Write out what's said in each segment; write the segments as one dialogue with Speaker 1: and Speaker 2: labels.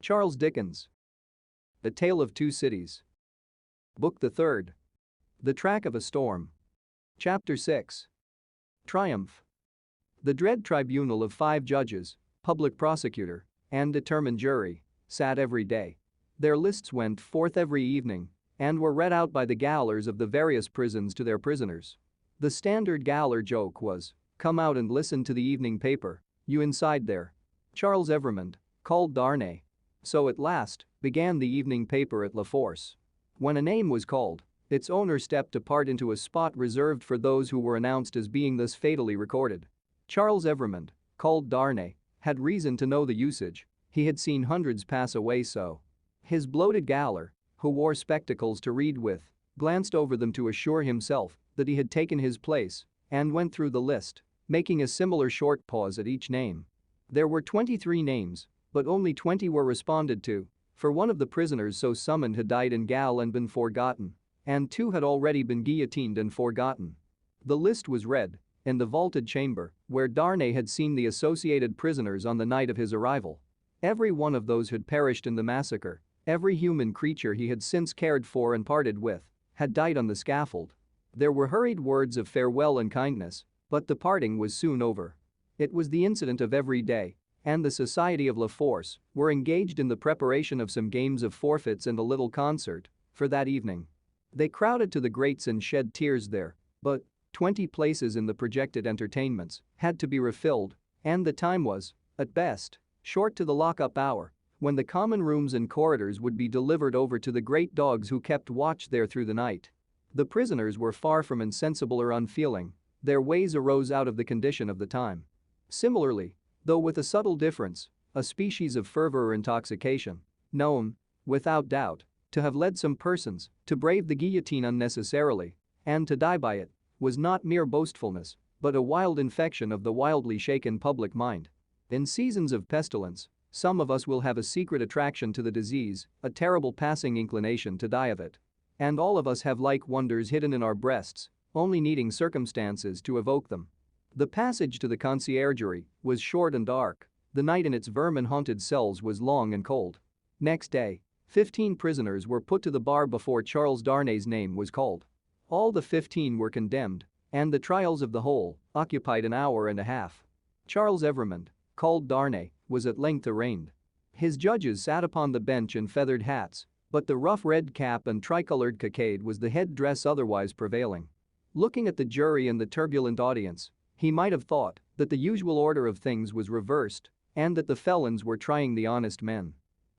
Speaker 1: Charles Dickens. A Tale of Two Cities. Book the Third. The Track of a Storm. Chapter 6. Triumph. The dread tribunal of 5 judges, public prosecutor, and determined jury, sat every day. Their lists went forth every evening and were read out by the gaolers of the various prisons to their prisoners. The standard gaoler joke was, "Come out and listen to the evening paper, you inside there." Charles Evermond, called Darnay. So at last began the evening paper at La Force. When a name was called, its owner stepped apart into a spot reserved for those who were announced as being thus fatally recorded. Charles Evermond, called Darnay, had reason to know the usage. He had seen hundreds pass away so. His bloated gaoler, who wore spectacles to read with, glanced over them to assure himself that he had taken his place and went through the list, making a similar short pause at each name. There were 23 names, but only 20 were responded to, for one of the prisoners so summoned had died in gaol and been forgotten, and 2 had already been guillotined and forgotten. The list was read in the vaulted chamber where Darnay had seen the associated prisoners on the night of his arrival. Every one of those had perished in the massacre, every human creature he had since cared for and parted with had died on the scaffold. There were hurried words of farewell and kindness, but the parting was soon over. It was the incident of every day, and the Society of La Force were engaged in the preparation of some games of forfeits and a little concert for that evening. They crowded to the grates and shed tears there, but 20 places in the projected entertainments had to be refilled, and the time was, at best, short to the lock-up hour, when the common rooms and corridors would be delivered over to the great dogs who kept watch there through the night. The prisoners were far from insensible or unfeeling. Their ways arose out of the condition of the time. Similarly, though with a subtle difference, a species of fervor or intoxication, known, without doubt, to have led some persons to brave the guillotine unnecessarily and to die by it, was not mere boastfulness, but a wild infection of the wildly shaken public mind. In seasons of pestilence, some of us will have a secret attraction to the disease, a terrible passing inclination to die of it. And all of us have like wonders hidden in our breasts, only needing circumstances to evoke them. The passage to the conciergerie was short and dark. The night in its vermin-haunted cells was long and cold. Next day, 15 prisoners were put to the bar before Charles Darnay's name was called. All the 15 were condemned, and the trials of the whole occupied an hour and a half. Charles Evermond, called Darnay, was at length arraigned. His judges sat upon the bench in feathered hats, but the rough red cap and tricolored cockade was the head-dress otherwise prevailing. Looking at the jury and the turbulent audience, he might have thought that the usual order of things was reversed and that the felons were trying the honest men.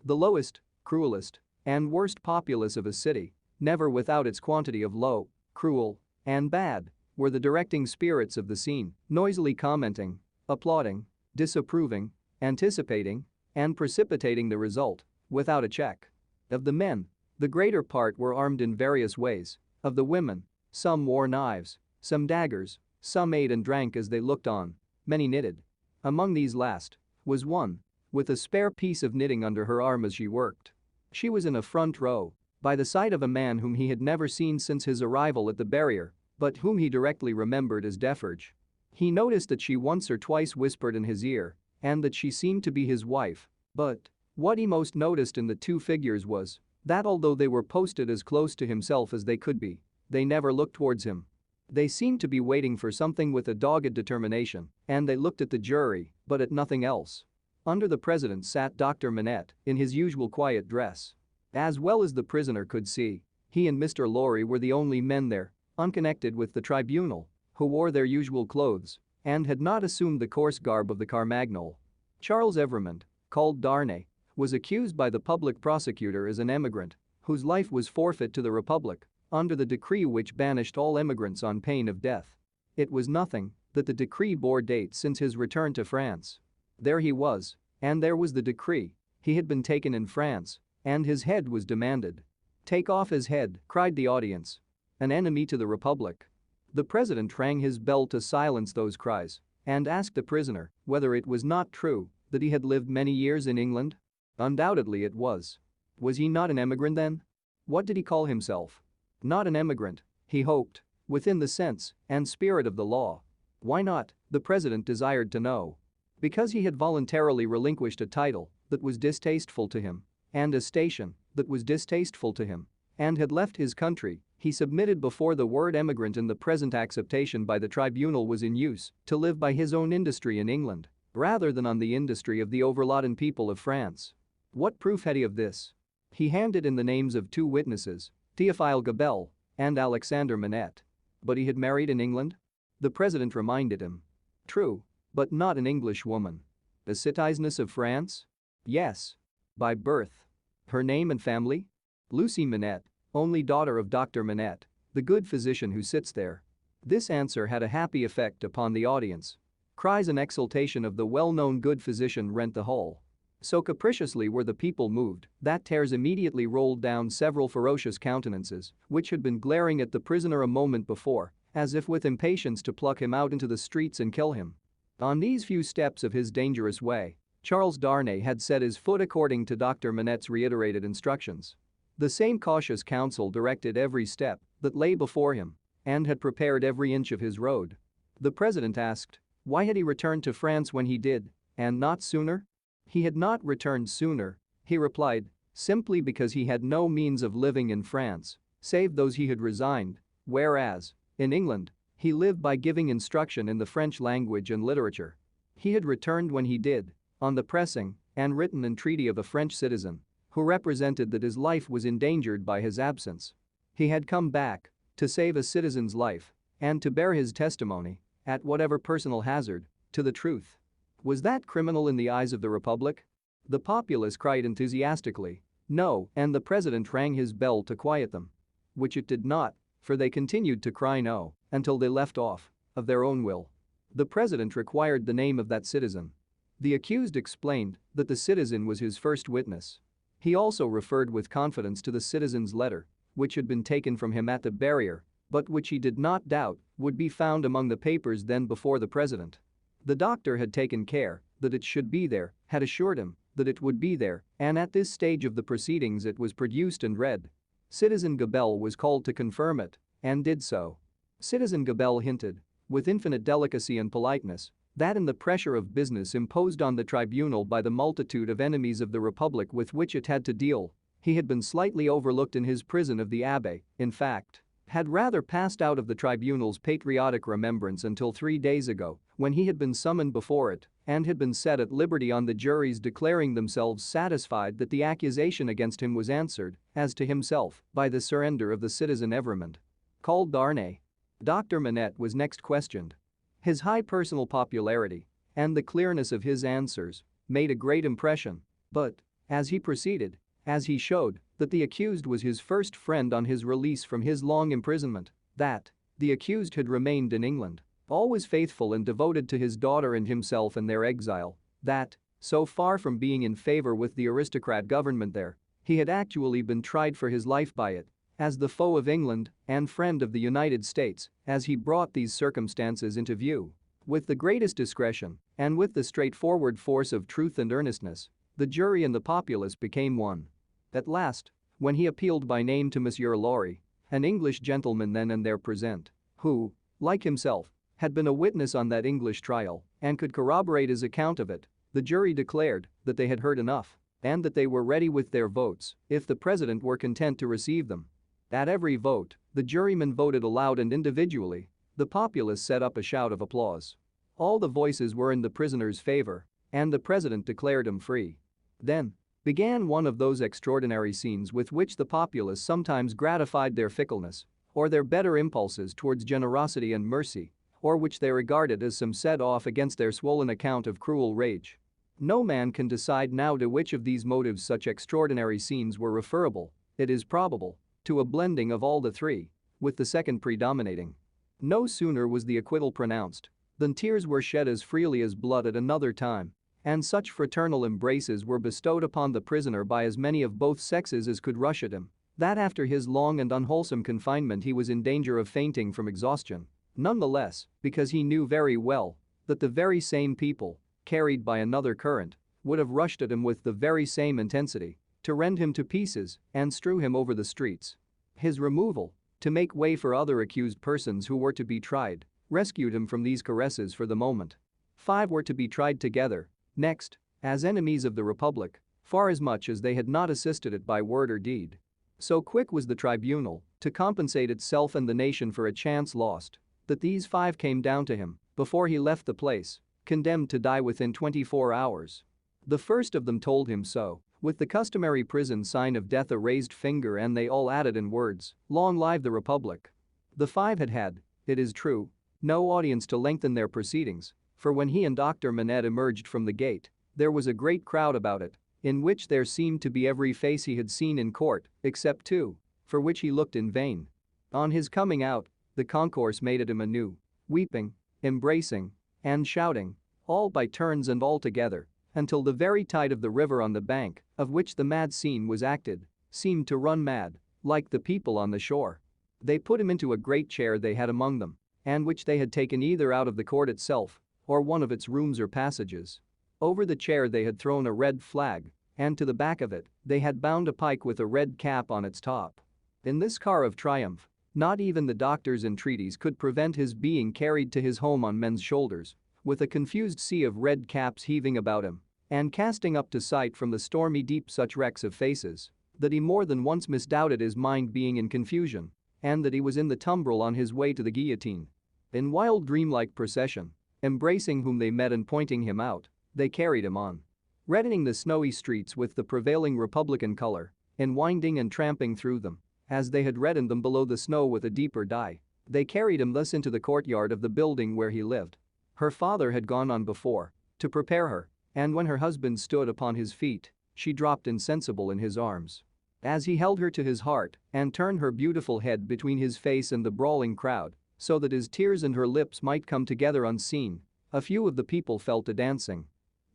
Speaker 1: The lowest, cruelest, and worst populace of a city, never without its quantity of low, cruel, and bad, were the directing spirits of the scene, noisily commenting, applauding, disapproving, anticipating, and precipitating the result, without a check. Of the men, the greater part were armed in various ways. Of the women, some wore knives, some daggers, some ate and drank as they looked on, many knitted. Among these last was one with a spare piece of knitting under her arm as she worked. She was in a front row, by the side of a man whom he had never seen since his arrival at the barrier, but whom he directly remembered as Defarge. He noticed that she once or twice whispered in his ear and that she seemed to be his wife, but what he most noticed in the 2 figures was that although they were posted as close to himself as they could be, they never looked towards him. They seemed to be waiting for something with a dogged determination, and they looked at the jury, but at nothing else. Under the president sat Dr. Manette in his usual quiet dress. As well as the prisoner could see, he and Mr. Lorry were the only men there, unconnected with the tribunal, who wore their usual clothes and had not assumed the coarse garb of the Carmagnole. Charles Evermond, called Darnay, was accused by the public prosecutor as an emigrant whose life was forfeit to the Republic under the decree which banished all emigrants on pain of death. It was nothing that the decree bore date since his return to France. There he was, and there was the decree. He had been taken in France, and his head was demanded. "Take off his head," cried the audience. An enemy to the Republic. The president rang his bell to silence those cries and asked the prisoner whether it was not true that he had lived many years in England. Undoubtedly it was. Was he not an emigrant then? What did he call himself? Not an emigrant, he hoped, within the sense and spirit of the law. Why not, the president desired to know. Because he had voluntarily relinquished a title that was distasteful to him, and a station that was distasteful to him, and had left his country, he submitted before the word emigrant in the present acceptation by the tribunal was in use to live by his own industry in England, rather than on the industry of the overladen people of France. What proof had he of this? He handed in the names of two witnesses, Théophile Gabelle and Alexander Manette. But he had married in England? The president reminded him. True, but not an English woman. A citizeness of France? Yes. By birth. Her name and family? Lucy Manette, only daughter of Dr. Manette, the good physician who sits there. This answer had a happy effect upon the audience. Cries and exultation of the well-known good physician rent the hall. So capriciously were the people moved that tears immediately rolled down several ferocious countenances which had been glaring at the prisoner a moment before, as if with impatience to pluck him out into the streets and kill him. On these few steps of his dangerous way, Charles Darnay had set his foot according to Dr. Manette's reiterated instructions. The same cautious counsel directed every step that lay before him and had prepared every inch of his road. The president asked, why had he returned to France when he did, and not sooner? He had not returned sooner, he replied, simply because he had no means of living in France, save those he had resigned, whereas, in England, he lived by giving instruction in the French language and literature. He had returned when he did, on the pressing and written entreaty of a French citizen who represented that his life was endangered by his absence. He had come back to save a citizen's life and to bear his testimony, at whatever personal hazard, to the truth. Was that criminal in the eyes of the Republic? The populace cried enthusiastically, no, and the president rang his bell to quiet them. Which it did not, for they continued to cry no until they left off, of their own will. The president required the name of that citizen. The accused explained that the citizen was his first witness. He also referred with confidence to the citizen's letter, which had been taken from him at the barrier, but which he did not doubt would be found among the papers then before the president. The doctor had taken care that it should be there, had assured him that it would be there, and at this stage of the proceedings it was produced and read. Citizen Gabelle was called to confirm it, and did so. Citizen Gabelle hinted, with infinite delicacy and politeness, that in the pressure of business imposed on the tribunal by the multitude of enemies of the Republic with which it had to deal, he had been slightly overlooked in his prison of the Abbaye, in fact, had rather passed out of the tribunal's patriotic remembrance until 3 days ago, when he had been summoned before it and had been set at liberty on the juries declaring themselves satisfied that the accusation against him was answered, as to himself, by the surrender of the citizen Evremond. Called Darnay. Dr. Manette was next questioned. His high personal popularity and the clearness of his answers made a great impression, but, as he proceeded, as he showed that the accused was his first friend on his release from his long imprisonment, that the accused had remained in England, always faithful and devoted to his daughter and himself in their exile, that, so far from being in favor with the aristocrat government there, he had actually been tried for his life by it, as the foe of England and friend of the United States, as he brought these circumstances into view. With the greatest discretion and with the straightforward force of truth and earnestness, the jury and the populace became one. At last, when he appealed by name to Monsieur Laurie, an English gentleman then and there present, who, like himself, had been a witness on that English trial and could corroborate his account of it, the jury declared that they had heard enough and that they were ready with their votes if the president were content to receive them. At every vote, the jurymen voted aloud and individually. The populace set up a shout of applause. All the voices were in the prisoner's favor, and the president declared him free. Then began one of those extraordinary scenes with which the populace sometimes gratified their fickleness or their better impulses towards generosity and mercy, or which they regarded as some set-off against their swollen account of cruel rage. No man can decide now to which of these motives such extraordinary scenes were referable. It is probable to a blending of all the three, with the second predominating. No sooner was the acquittal pronounced than tears were shed as freely as blood at another time, and such fraternal embraces were bestowed upon the prisoner by as many of both sexes as could rush at him, that after his long and unwholesome confinement he was in danger of fainting from exhaustion. Nonetheless, because he knew very well that the very same people, carried by another current, would have rushed at him with the very same intensity to rend him to pieces and strew him over the streets. His removal, to make way for other accused persons who were to be tried, rescued him from these caresses for the moment. 5 were to be tried together. Next, as enemies of the Republic, far as much as they had not assisted it by word or deed. So quick was the tribunal to compensate itself and the nation for a chance lost that these 5 came down to him before he left the place, condemned to die within 24 hours. The first of them told him so, with the customary prison sign of death, a raised finger, and they all added in words, "Long live the Republic." The 5 had, it is true, no audience to lengthen their proceedings, for when he and Dr. Manette emerged from the gate, there was a great crowd about it, in which there seemed to be every face he had seen in court, except 2, for which he looked in vain. On his coming out, the concourse made at him anew, weeping, embracing, and shouting, all by turns and all together, until the very tide of the river on the bank, of which the mad scene was acted, seemed to run mad, like the people on the shore. They put him into a great chair they had among them, and which they had taken either out of the court itself, or one of its rooms or passages. Over the chair they had thrown a red flag, and to the back of it, they had bound a pike with a red cap on its top. In this car of triumph, not even the doctor's entreaties could prevent his being carried to his home on men's shoulders, with a confused sea of red caps heaving about him and casting up to sight from the stormy deep such wrecks of faces that he more than once misdoubted his mind being in confusion and that he was in the tumbril on his way to the guillotine. In wild dreamlike procession, embracing whom they met and pointing him out, they carried him on. Reddening the snowy streets with the prevailing Republican color, in winding and tramping through them, as they had reddened them below the snow with a deeper dye, they carried him thus into the courtyard of the building where he lived. Her father had gone on before to prepare her, and when her husband stood upon his feet, she dropped insensible in his arms. As he held her to his heart and turned her beautiful head between his face and the brawling crowd, so that his tears and her lips might come together unseen, a few of the people fell to dancing.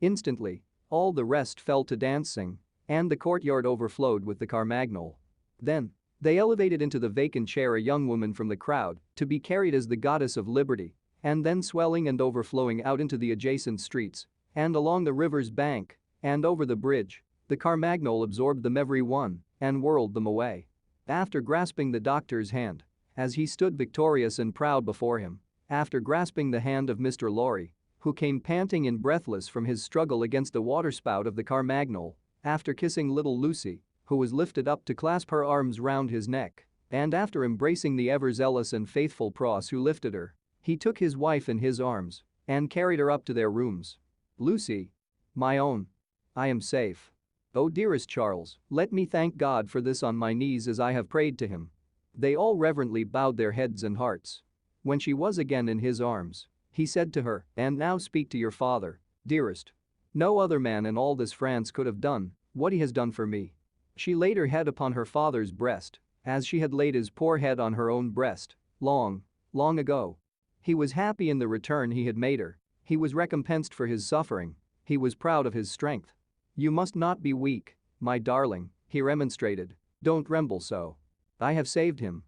Speaker 1: Instantly, all the rest fell to dancing, and the courtyard overflowed with the Carmagnole. Then, they elevated into the vacant chair a young woman from the crowd to be carried as the goddess of liberty, and then swelling and overflowing out into the adjacent streets and along the river's bank and over the bridge, the Carmagnole absorbed them every one and whirled them away. After grasping the doctor's hand, as he stood victorious and proud before him, after grasping the hand of Mr. Lorry, who came panting and breathless from his struggle against the waterspout of the Carmagnole, after kissing little Lucy, who was lifted up to clasp her arms round his neck, and after embracing the ever-zealous and faithful Pross who lifted her, he took his wife in his arms and carried her up to their rooms. "Lucy, my own, I am safe. Oh, dearest Charles, let me thank God for this on my knees as I have prayed to him." They all reverently bowed their heads and hearts. When she was again in his arms, he said to her, "And now speak to your father, dearest. No other man in all this France could have done what he has done for me." She laid her head upon her father's breast, as she had laid his poor head on her own breast, long, long ago. He was happy in the return he had made her. He was recompensed for his suffering. He was proud of his strength. "You must not be weak, my darling," he remonstrated. "Don't tremble so. I have saved him,